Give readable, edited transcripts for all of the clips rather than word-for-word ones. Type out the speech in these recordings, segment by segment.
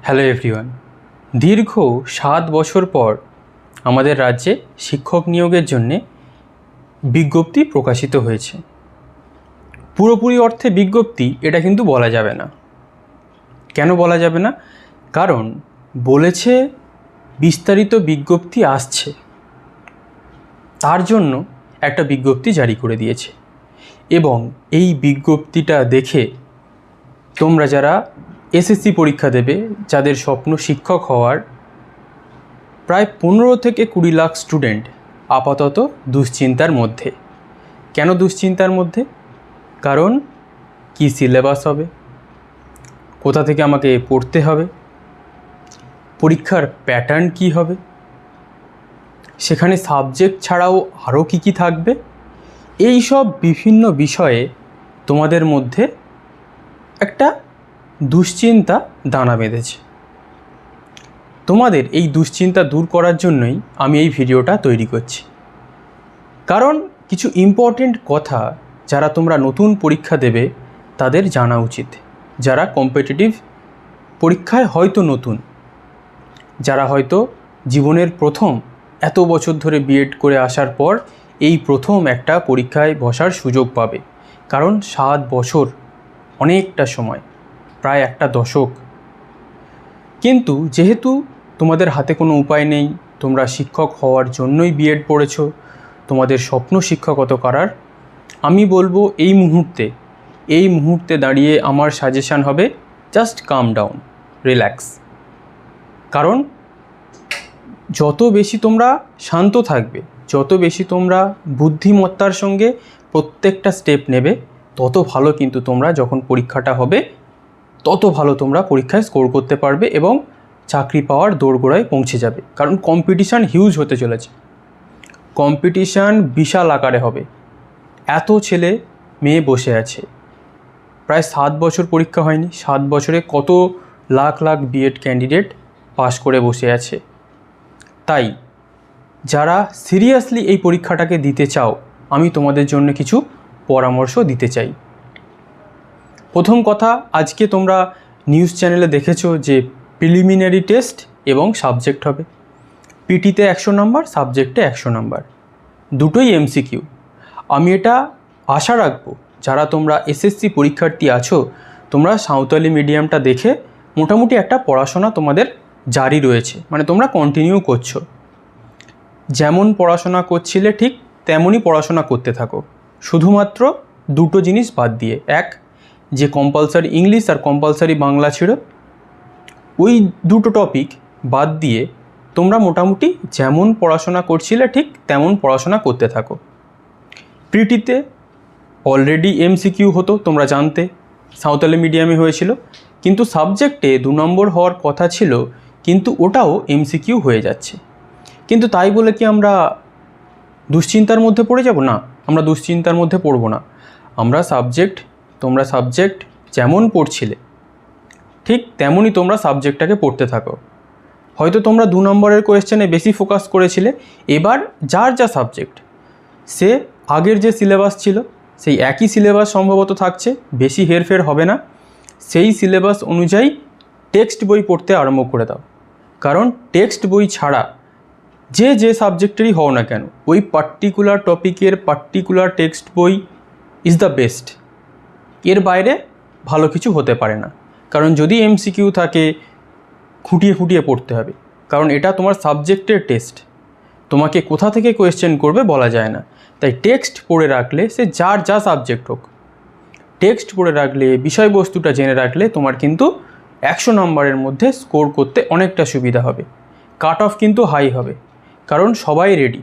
Hello everyone. দীর্ঘ 7 বছর পর আমাদের রাজ্যে শিক্ষক নিয়োগের জন্যে বিজ্ঞপ্তি প্রকাশিত হয়েছে। পুরোপুরি অর্থে বিজ্ঞপ্তি এটা কিন্তু বলা যাবে না। কেন বলা যাবে না? কারণ বলেছে বিস্তারিত বিজ্ঞপ্তি আসছে, তার জন্য একটা বিজ্ঞপ্তি জারি করে দিয়েছে। এবং এই বিজ্ঞপ্তিটা দেখে তোমরা যারা এসএসসি পরীক্ষা দেবে, যাদের স্বপ্ন শিক্ষক হওয়ার, প্রায় 15 থেকে 20 লাখ স্টুডেন্ট আপাতত দুশ্চিন্তার মধ্যে। কেন দুশ্চিন্তার মধ্যে? কারণ কি সিলেবাস হবে, কোথা থেকে আমাকে পড়তে হবে, পরীক্ষার প্যাটার্ন কি হবে, সেখানে সাবজেক্ট ছাড়াও আরও কি থাকবে, এই সব বিভিন্ন বিষয়ে তোমাদের মধ্যে একটা দুশ্চিন্তা দানা বেঁধেছে। তোমাদের এই দুশ্চিন্তা দূর করার জন্যই আমি এই ভিডিওটা তৈরি করছি। কারণ কিছু ইম্পর্টেন্ট কথা যারা তোমরা নতুন পরীক্ষা দেবে তাদের জানা উচিত। যারা কম্পিটিটিভ পরীক্ষায় হয়তো নতুন, যারা হয়তো জীবনের প্রথম এত বছর ধরে বিএড করে আসার পর এই প্রথম একটা পরীক্ষায় বসার সুযোগ পাবে। কারণ 7 বছর অনেকটা সময়, প্রায় একটা দশক। কিন্তু যেহেতু তোমাদের হাতে কোনো উপায় নেই, তোমরা শিক্ষক হওয়ার জন্যই বিএড পড়েছ, তোমাদের স্বপ্ন শিক্ষকত করার, আমি বলবো এই মুহূর্তে দাঁড়িয়ে আমার সাজেশান হবে জাস্ট কাম ডাউন, রিল্যাক্স। কারণ যত বেশি তোমরা শান্ত থাকবে, যত বেশি তোমরা বুদ্ধিমত্তার সঙ্গে প্রত্যেকটা স্টেপ নেবে, তত ভালো কিন্তু তোমরা যখন পরীক্ষাটা হবে তত ভালো তোমরা পরীক্ষায় স্কোর করতে পারবে এবং চাকরি পাওয়ার দোরগোড়ায় পৌঁছে যাবে। কারণ কম্পিটিশান হিউজ হতে চলেছে, কম্পিটিশান বিশাল আকারে হবে। এত ছেলে মেয়ে বসে আছে, প্রায় 7 বছর পরীক্ষা হয়নি, 7 বছরে কত লাখ লাখ বিএড ক্যান্ডিডেট পাশ করে বসে আছে। তাই যারা সিরিয়াসলি এই পরীক্ষাটাকে দিতে চাও, আমি তোমাদের জন্য কিছু পরামর্শ দিতে চাই। প্রথম কথা, আজকে তোমরা নিউজ চ্যানেলে দেখেছো যে প্রিলিমিনারি টেস্ট এবং সাবজেক্ট হবে। পিটিতে 100 নাম্বার, সাবজেক্টে 100 নাম্বার, দুটোই এমসিকিউ। আমি এটা আশা রাখবো যারা তোমরা এসএসসি পরীক্ষার্থী আছো, তোমরা সাঁওতালি মিডিয়ামটা দেখে মোটামুটি একটা পড়াশোনা তোমাদের জারি রয়েছে, মানে তোমরা কন্টিনিউ করছো। যেমন পড়াশোনা করছিলে ঠিক তেমনই পড়াশোনা করতে থাকো, শুধুমাত্র দুটো জিনিস বাদ দিয়ে। এক, যে কম্পালসারি ইংলিশ আর কম্পালসারি বাংলা ছিল, ওই দুটো টপিক বাদ দিয়ে তোমরা মোটামুটি যেমন পড়াশোনা করছিলে ঠিক তেমন পড়াশোনা করতে থাকো। প্রিটিতে অলরেডি এমসিকিউ হতো, তোমরা জানতে, সাঁওতালি মিডিয়ামে হয়েছিল। কিন্তু সাবজেক্টে 2 নম্বর হওয়ার কথা ছিল, কিন্তু ওটাও এমসিকিউ হয়ে যাচ্ছে। কিন্তু তাই বলে কি আমরা দুশ্চিন্তার মধ্যে পড়ে যাব? না, আমরা দুশ্চিন্তার মধ্যে পড়ব না। তোমরা সাবজেক্ট যেমন পড়ছিলে ঠিক তেমনই তোমরা সাবজেক্টটাকে পড়তে থাকো। হয়তো তোমরা 2 নম্বরের কোয়েশ্চেনে বেশি ফোকাস করেছিলে, এবার যার যা সাবজেক্ট সে আগের যে সিলেবাস ছিল সেই একই সিলেবাস সম্ভবত থাকছে, বেশি হেরফের হবে না। সেই সিলেবাস অনুযায়ী টেক্সট বই পড়তে আরম্ভ করে দাও। কারণ টেক্সট বই ছাড়া যে সাবজেক্টেরই হও না কেন, ওই পার্টিকুলার টপিকের পার্টিকুলার টেক্সট বই ইজ দ্য বেস্ট। এর বাইরে ভালো কিছু হতে পারে না। কারণ যদি এমসিকিউ থাকে, খুঁটিয়ে খুঁটিয়ে পড়তে হবে। কারণ এটা তোমার সাবজেক্টের টেস্ট, তোমাকে কোথা থেকে কোয়েশ্চেন করবে বলা যায় না। তাই টেক্সট পড়ে রাখলে, সে যার যা সাবজেক্ট হোক, টেক্সট পড়ে রাখলে, বিষয়বস্তুটা জেনে রাখলে তোমার কিন্তু 100 নম্বরের মধ্যে স্কোর করতে অনেকটা সুবিধা হবে। কাট অফ কিন্তু হাই হবে, কারণ সবাই রেডি,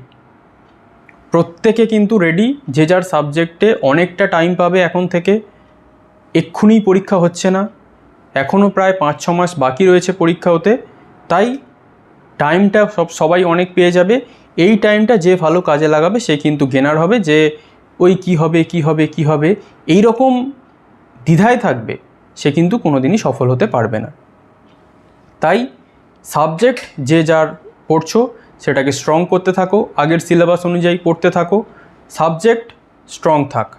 প্রত্যেকে কিন্তু রেডি। যে যার সাবজেক্টে অনেকটা টাইম পাবে এখন থেকে। এক্ষুনি পরীক্ষা হচ্ছে না, এখনও প্রায় 5-6 মাস বাকি রয়েছে পরীক্ষা হতে। তাই টাইমটা সবাই অনেক পেয়ে যাবে। এই টাইমটা যে ভালো কাজে লাগাবে সে কিন্তু গেনার হবে। যে ওই কী হবে এই রকম দ্বিধায় থাকবে, সে কিন্তু কোনো দিনই সফল হতে পারবে না। তাই সাবজেক্ট যে যার পড়ছো সেটাকে স্ট্রং করতে থাকো, আগের সিলেবাস অনুযায়ী পড়তে থাকো, সাবজেক্ট স্ট্রং থাক।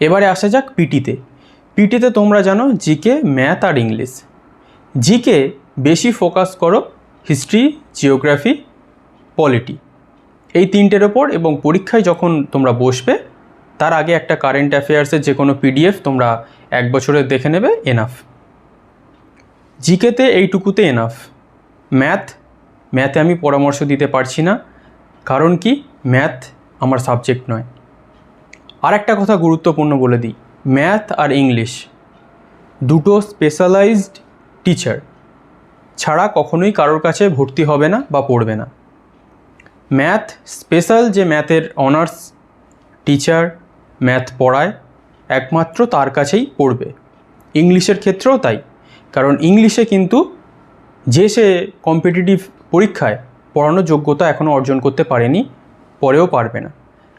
এবারে আসা যাক পিটিতে। পিটিতে তোমরা জানো জিকে, ম্যাথ আর ইংলিশ। জিকে বেশি ফোকাস করো হিস্ট্রি, জিওগ্রাফি, পলিটি, এই তিনটের ওপর। এবং পরীক্ষায় যখন তোমরা বসবে তার আগে একটা কারেন্ট অ্যাফেয়ার্সের যে কোনো পিডিএফ তোমরা 1 বছরের দেখে নেবে, এনাফ। জিকেতে এইটুকুতে এনাফ। ম্যাথে আমি পরামর্শ দিতে পারছি না, কারণ কি, ম্যাথ আমার সাবজেক্ট নয়। আর একটা কথা গুরুত্বপূর্ণ বলে দিই, ম্যাথ আর ইংলিশ দুটো স্পেশালাইজড টিচার ছাড়া কখনোই কারোর কাছে ভর্তি হবে না বা পড়বে না। ম্যাথ স্পেশাল, যে ম্যাথের অনার্স টিচার ম্যাথ পড়ায় একমাত্র তার কাছেই পড়বে। ইংলিশের ক্ষেত্রেও তাই, কারণ ইংলিশে কিন্তু সে কম্পিটিটিভ পরীক্ষায় পড়ানোর যোগ্যতা এখনও অর্জন করতে পারেনি, পরেও পারবে না।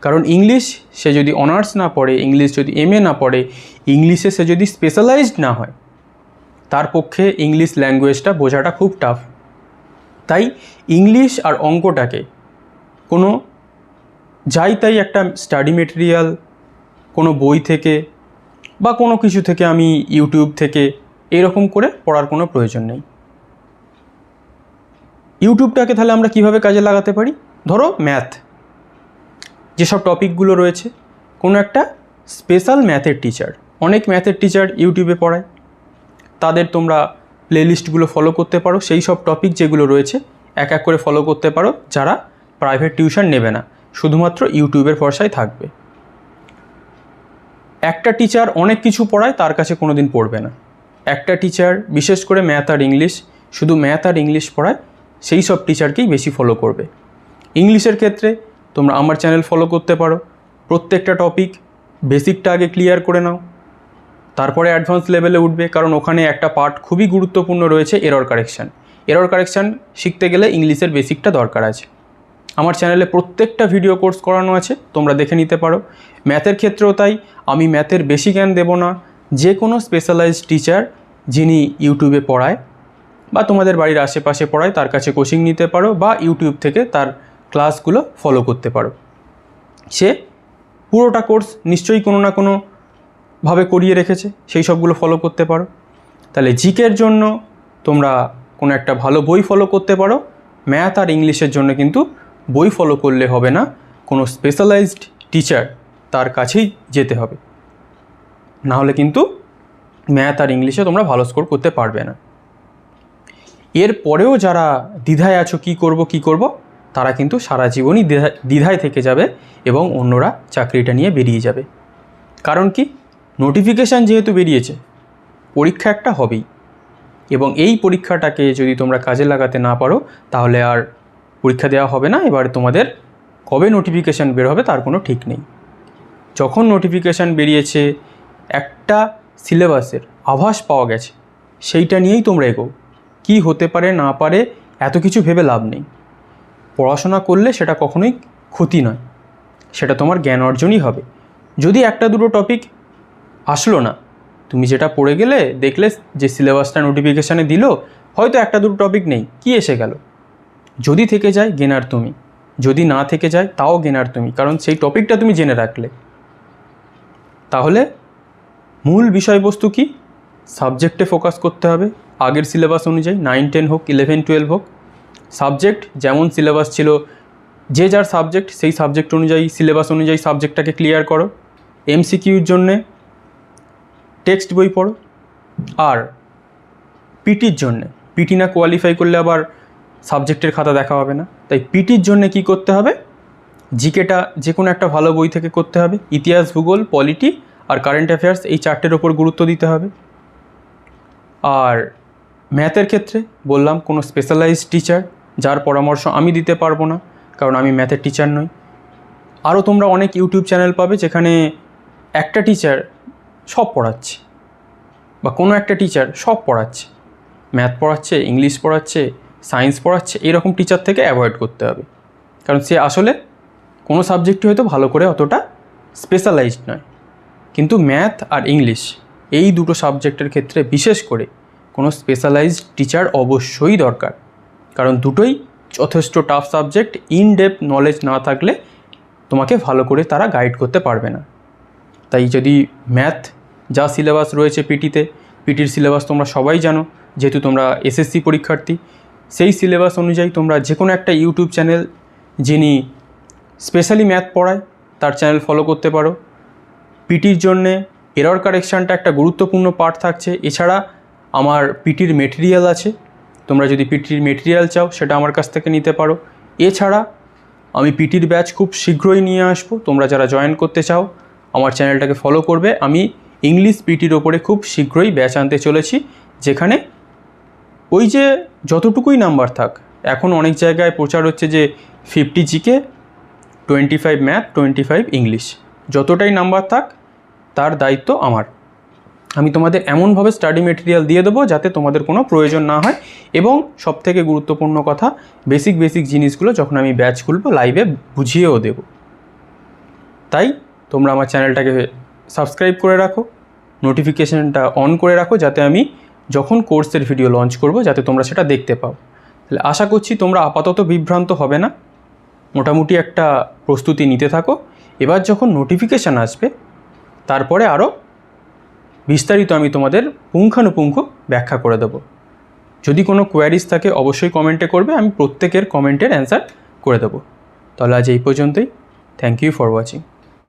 কারণ ইংলিশ সে যদি অনার্স না পড়ে, ইংলিশ যদি এমএ না পড়ে, ইংলিশে সে যদি স্পেশালাইজড না হয়, তার পক্ষে ইংলিশ ল্যাঙ্গুয়েজটা বোঝাটা খুব টাফ। তাই ইংলিশ আর অঙ্কটাকে কোনো তাই একটা স্টাডি মেটেরিয়াল কোনো বই থেকে বা কোনো কিছু থেকে, আমি ইউটিউব থেকে এরকম করে পড়ার কোনো প্রয়োজন নেই। ইউটিউবটাকে তাহলে আমরা কিভাবে কাজে লাগাতে পারি? ধরো ম্যাথ, যেসব টপিকগুলো রয়েছে, কোনো একটা স্পেশাল ম্যাথের টিচার, অনেক ম্যাথের টিচার ইউটিউবে পড়ায়, তাদের তোমরা প্লেলিস্টগুলো ফলো করতে পারো। সেই সব টপিক যেগুলো রয়েছে এক এক করে ফলো করতে পারো, যারা প্রাইভেট টিউশন নেবে না, শুধুমাত্র ইউটিউবের ভরসায় থাকবে। একটা টিচার অনেক কিছু পড়ায়, তার কাছে কোনো দিন পড়বে না। একটা টিচার বিশেষ করে ম্যাথ আর ইংলিশ, শুধু ম্যাথ আর ইংলিশ পড়ায়, সেই সব টিচারকেই বেশি ফলো করবে। ইংলিশের ক্ষেত্রে তোমরা আমার চ্যানেল ফলো করতে পারো। প্রত্যেকটা টপিক বেসিকটা আগে ক্লিয়ার করে নাও, তারপরে অ্যাডভান্স লেভেলে উঠবে, কারণ ওখানে একটা পার্ট খুবই গুরুত্বপূর্ণ রয়েছে, এরর কারেকশান। এরর কারেকশান শিখতে গেলে ইংলিশের বেসিকটা দরকার আছে। আমার চ্যানেলে প্রত্যেকটা ভিডিও কোর্স করানো আছে, তোমরা দেখে নিতে পারো। ম্যাথের ক্ষেত্রেও তাই, আমি ম্যাথের বেশি জ্ঞান দেব না। যে কোনো স্পেশালাইজড টিচার যিনি ইউটিউবে পড়ায় বা তোমাদের বাড়ির আশেপাশে পড়ায়, তার কাছে কোচিং নিতে পারো বা ইউটিউব থেকে তার ক্লাসগুলো ফলো করতে পারো। সে পুরোটা কোর্স নিশ্চয়ই কোনো না কোনোভাবে করিয়ে রেখেছে, সেই সবগুলো ফলো করতে পারো। তাহলে জিকের জন্য তোমরা কোনো একটা ভালো বই ফলো করতে পারো। ম্যাথ আর ইংলিশের জন্য কিন্তু বই ফলো করলে হবে না, কোনো স্পেশালাইজড টিচার তার কাছেই যেতে হবে, নাহলে কিন্তু ম্যাথ আর ইংলিশে তোমরা ভালো স্কোর করতে পারবে না। এর পরেও যারা দ্বিধায় আছো কি করব, তারা কিন্তু সারা জীবনই দ্বিধায় থেকে যাবে এবং অন্যরা চাকরিটা নিয়ে বেরিয়ে যাবে। কারণ কি, নোটিফিকেশান যেহেতু বেরিয়েছে, পরীক্ষা একটা হবেই, এবং এই পরীক্ষাটাকে যদি তোমরা কাজে লাগাতে না পারো, তাহলে আর পরীক্ষা দেওয়া হবে না। এবার তোমাদের কবে নোটিফিকেশান বের হবে তার কোনো ঠিক নেই। যখন নোটিফিকেশান বেরিয়েছে, একটা সিলেবাসের আভাস পাওয়া গেছে, সেইটা নিয়েই তোমরা এগো। কী হতে পারে না পারে এত কিছু ভেবে লাভ নেই। পড়াশোনা করলে সেটা কখনোই ক্ষতি নয়, সেটা তোমার জ্ঞান অর্জনই হবে। যদি একটা দুটো টপিক আসলো না, তুমি যেটা পড়ে গেলে, দেখলে যে সিলেবাসটা নোটিফিকেশানে দিল, হয়তো একটা দুটো টপিক নেই, কি এসে গেল। যদি থেকে যায় গেনার তুমি, যদি না থেকে যায় তাও গেনার তুমি, কারণ সেই টপিকটা তুমি জেনে রাখলে। তাহলে মূল বিষয়বস্তু কি, সাবজেক্টে ফোকাস করতে হবে আগের সিলেবাস অনুযায়ী, 9, 10 হোক, 11, 12 হোক। সাবজেক্ট যেমন সিলেবাস ছিল, যে যার সাবজেক্ট সেই সাবজেক্ট অনুযায়ী, সিলেবাস অনুযায়ী সাবজেক্টটাকে ক্লিয়ার করো। এমসিকিউর জন্যে টেক্সট বই পড়ো। আর পিটির জন্যে, পিটি না কোয়ালিফাই করলে আবার সাবজেক্টের খাতা দেখা হবে না। তাই পিটির জন্যে কী করতে হবে, জিকেটা যে কোনো একটা ভালো বই থেকে করতে হবে। ইতিহাস, ভূগোল, পলিটি আর কারেন্ট অ্যাফেয়ার্স, এই চারটের ওপর গুরুত্ব দিতে হবে। আর ম্যাথের ক্ষেত্রে বললাম, কোনো স্পেশালাইজড টিচার যার পরামর্শ আমি দিতে পারবো না, কারণ আমি ম্যাথের টিচার নই। আরও তোমরা অনেক ইউটিউব চ্যানেল পাবে যেখানে একটা টিচার সব পড়াচ্ছে, বা কোনো একটা টিচার সব পড়াচ্ছে, ম্যাথ পড়াচ্ছে, ইংলিশ পড়াচ্ছে, সায়েন্স পড়াচ্ছে। এরকম টিচার থেকে অ্যাভয়েড করতে হবে, কারণ সে আসলে কোনো সাবজেক্টই হয়তো ভালো করে অতটা স্পেশালাইজড নয়। কিন্তু ম্যাথ আর ইংলিশ এই দুটো সাবজেক্টের ক্ষেত্রে বিশেষ করে কোনো স্পেশালাইজড টিচার অবশ্যই দরকার, কারণ দুটোই যথেষ্ট tough subject. In depth knowledge না থাকলে তোমাকে ভালো করে তারা গাইড করতে পারবে না। তাই যদি ম্যাথ যা সিলেবাস রয়েছে পিটির সিলেবাস তোমরা সবাই জানো, যেহেতু তোমরা এসএসসি পরীক্ষার্থী, সেই সিলেবাস অনুযায়ী তোমরা যে কোনো একটা ইউটিউব চ্যানেল যিনি স্পেশালি ম্যাথ পড়ায় তার চ্যানেল ফলো করতে পারো। পিটির জন্যে এরর কারেকশানটা একটা গুরুত্বপূর্ণ পার্ট থাকছে। এছাড়া আমার পিটির মেটেরিয়াল আছে, তোমরা যদি পিটির মেটেরিয়াল চাও সেটা আমার কাছ থেকে নিতে পারো। এছাড়া আমি পিটির ব্যাচ খুব শীঘ্রই নিয়ে আসবো, তোমরা যারা জয়েন করতে চাও আমার চ্যানেলটাকে ফলো করবে। আমি ইংলিশ পিটির ওপরে খুব শীঘ্রই ব্যাচ আনতে চলেছি, যেখানে ওই যে যতটুকুই নাম্বার থাক, এখন অনেক জায়গায় প্রচার হচ্ছে যে 50 জিকে, 25 ম্যাথ, 25 ইংলিশ, যতটাই নাম্বার থাক তার দায়িত্ব আমার। আমি তোমাদের এমনভাবে স্টাডি মেটেরিয়াল দিয়ে দেবো যাতে তোমাদের কোনো প্রয়োজন না হয়, এবং সবথেকে গুরুত্বপূর্ণ কথা, বেসিক জিনিসগুলো যখন আমি ব্যাচ খুলবো লাইভে বুঝিয়েও দেব। তাই তোমরা আমার চ্যানেলটাকে সাবস্ক্রাইব করে রাখো, নোটিফিকেশানটা অন করে রাখো, যাতে আমি যখন কোর্সের ভিডিও লঞ্চ করব যাতে তোমরা সেটা দেখতে পাও। তাহলে আশা করছি তোমরা আপাতত বিভ্রান্ত হবে না, মোটামুটি একটা প্রস্তুতি নিতে থাকো। এবার যখন নোটিফিকেশান আসবে তারপরে আরও বিস্তারিত আমি তোমাদের পুঙ্খানুপুঙ্খ ব্যাখ্যা করে দেবো। যদি কোনো কোয়ারিজ থাকে অবশ্যই কমেন্টে করবে, আমি প্রত্যেকের কমেন্টের অ্যান্সার করে দেবো। তাহলে আজ এই পর্যন্তই। Thank you for watching.